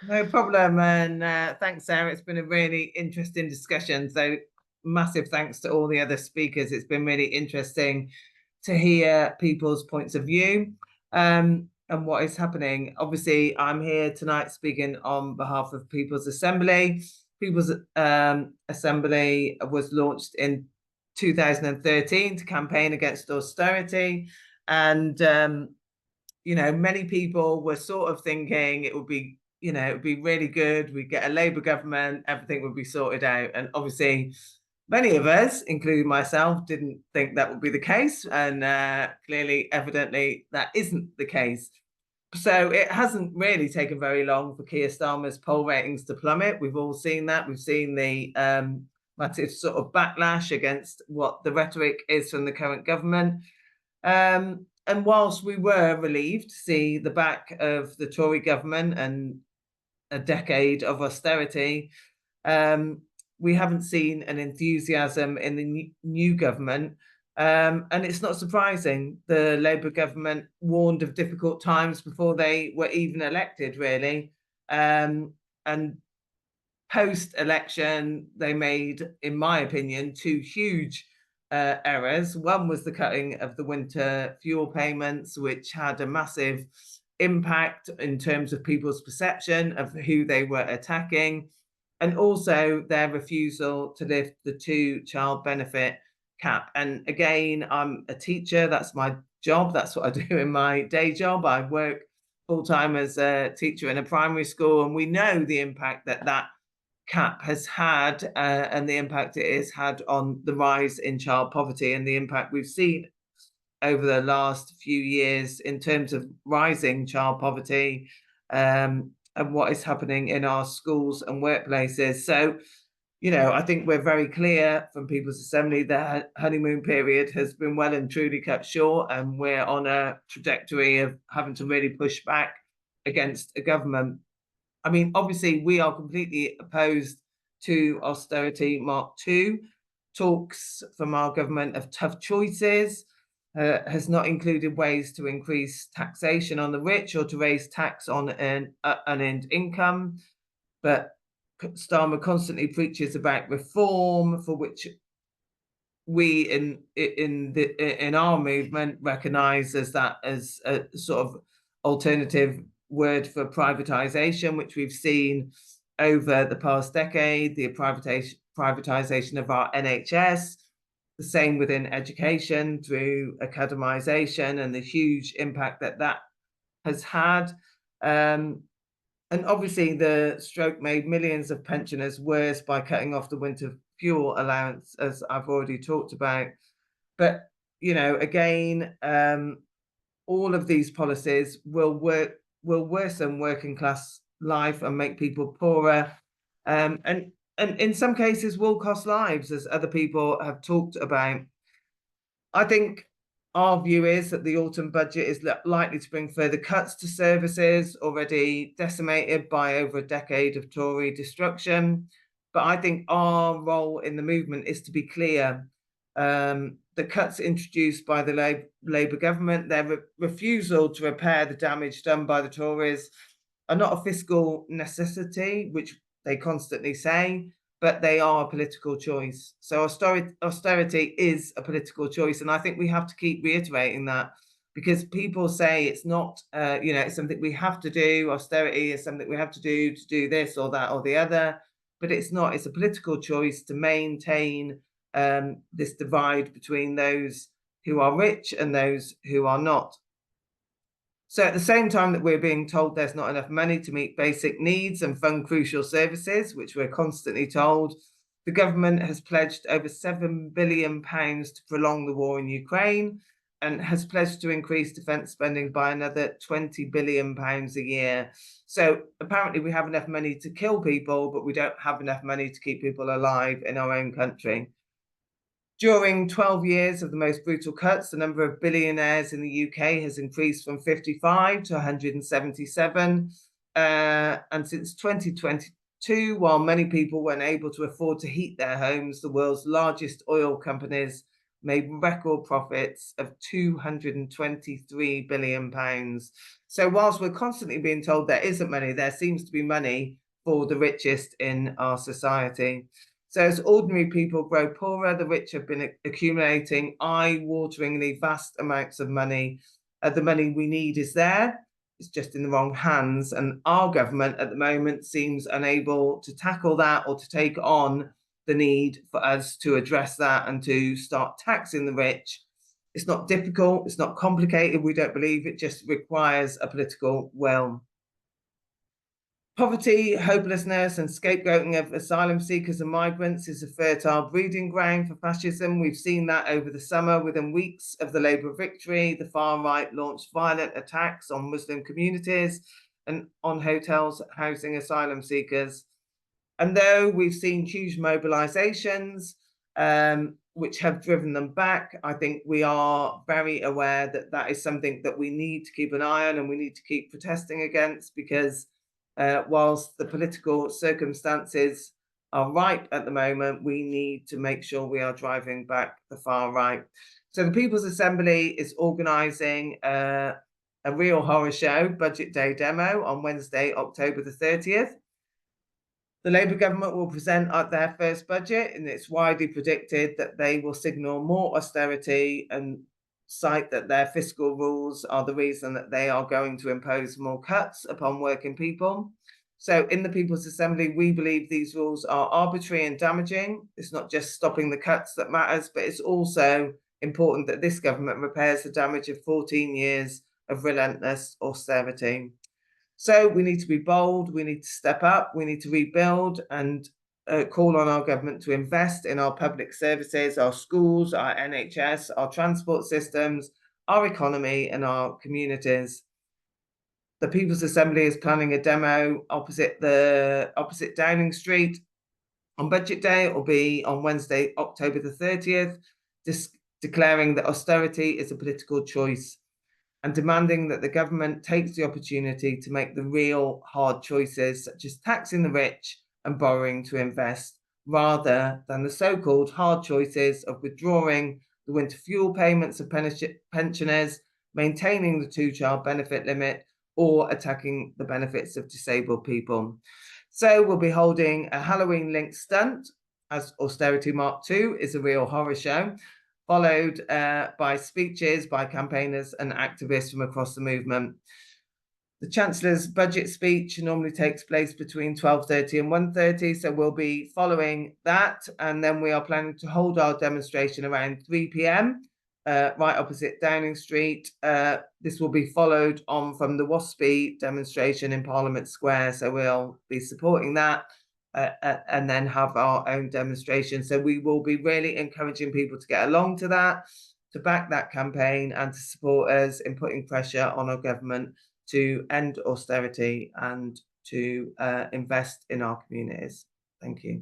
No problem. And thanks, Sarah. It's been a really interesting discussion. So massive thanks to all the other speakers. It's been really interesting to hear people's points of view and what is happening. Obviously, I'm here tonight speaking on behalf of People's Assembly. People's Assembly was launched in 2013 to campaign against austerity. And, many people were sort of thinking it would be it would be really good. We'd get a Labour government, everything would be sorted out. And obviously, many of us, including myself, didn't think that would be the case. And clearly, evidently, that isn't the case. So it hasn't really taken very long for Keir Starmer's poll ratings to plummet. We've all seen that. We've seen the massive sort of backlash against what the rhetoric is from the current government. And whilst we were relieved to see the back of the Tory government and a decade of austerity, we haven't seen an enthusiasm in the new government. And it's not surprising. The Labour government warned of difficult times before they were even elected, really. And post-election, they made, in my opinion, two huge errors. One was the cutting of the winter fuel payments, which had a massive impact in terms of people's perception of who they were attacking, and also their refusal to lift the two-child benefit cap. And again, I'm a teacher. That's my job. That's what I do in my day job. I work full-time as a teacher in a primary school, and we know the impact that cap has had and the impact it has had on the rise in child poverty and the impact we've seen over the last few years in terms of rising child poverty and what is happening in our schools and workplaces. So, I think we're very clear from People's Assembly that honeymoon period has been well and truly cut short, and we're on a trajectory of having to really push back against a government. I mean, obviously, we are completely opposed to austerity Mark II. Talks from our government of tough choices has not included ways to increase taxation on the rich or to raise tax on unearned income. But Starmer constantly preaches about reform, for which we in our movement recognise as a sort of alternative word for privatization, which we've seen over the past decade, the privatization of our NHS, the same within education through academization and the huge impact that has had. And obviously the stroke made millions of pensioners worse by cutting off the winter fuel allowance, as I've already talked about. But, again, all of these policies will worsen working class life and make people poorer, and in some cases will cost lives, as other people have talked about. I think our view is that the autumn budget is likely to bring further cuts to services already decimated by over a decade of Tory destruction. But I think our role in the movement is to be clear. The cuts introduced by the Labour government, their refusal to repair the damage done by the Tories, are not a fiscal necessity, which they constantly say, but they are a political choice. So austerity is a political choice. And I think we have to keep reiterating that, because people say it's not, it's something we have to do. Austerity is something we have to do this or that or the other. But it's not. It's a political choice to maintain this divide between those who are rich and those who are not. So at the same time that we're being told there's not enough money to meet basic needs and fund crucial services, which we're constantly told, the government has pledged over £7 billion to prolong the war in Ukraine and has pledged to increase defence spending by another £20 billion a year. So apparently we have enough money to kill people, but we don't have enough money to keep people alive in our own country. During 12 years of the most brutal cuts, the number of billionaires in the UK has increased from 55 to 177. And since 2022, while many people weren't able to afford to heat their homes, the world's largest oil companies made record profits of £223 billion. So whilst we're constantly being told there isn't money, there seems to be money for the richest in our society. So as ordinary people grow poorer, the rich have been accumulating eye-wateringly vast amounts of money. The money we need is there. It's just in the wrong hands. And our government at the moment seems unable to tackle that or to take on the need for us to address that and to start taxing the rich. It's not difficult. It's not complicated. We don't believe it just requires a political will. Poverty, hopelessness, and scapegoating of asylum seekers and migrants is a fertile breeding ground for fascism. We've seen that over the summer. Within weeks of the Labour victory, the far right launched violent attacks on Muslim communities and on hotels housing asylum seekers. And though we've seen huge mobilizations, which have driven them back, I think we are very aware that that is something that we need to keep an eye on and we need to keep protesting against, because whilst the political circumstances are ripe at the moment, we need to make sure we are driving back the far right. So the People's Assembly is organising a real horror show, Budget Day demo, on Wednesday, October the 30th. The Labour government will present their first budget, and it's widely predicted that they will signal more austerity and cite that their fiscal rules are the reason that they are going to impose more cuts upon working people. So in the People's Assembly, we believe these rules are arbitrary and damaging. It's not just stopping the cuts that matters, but it's also important that this government repairs the damage of 14 years of relentless austerity. So we need to be bold, we need to step up, we need to rebuild and call on our government to invest in our public services, our schools, our NHS, our transport systems, our economy and our communities. The People's Assembly is planning a demo opposite Downing Street on Budget Day. It will be on Wednesday, October the 30th, declaring that austerity is a political choice and demanding that the government takes the opportunity to make the real hard choices, such as taxing the rich and borrowing to invest, rather than the so-called hard choices of withdrawing the winter fuel payments of pensioners, maintaining the two-child benefit limit, or attacking the benefits of disabled people. So we'll be holding a Halloween-linked stunt, as Austerity Mark II is a real horror show, followed by speeches by campaigners and activists from across the movement. The Chancellor's budget speech normally takes place between 12:30 and 1:30, so we'll be following that. And then we are planning to hold our demonstration around 3 p.m, right opposite Downing Street. This will be followed on from the WASPy demonstration in Parliament Square, so we'll be supporting that. And then have our own demonstration. So we will be really encouraging people to get along to that, to back that campaign and to support us in putting pressure on our government to end austerity and to invest in our communities. Thank you.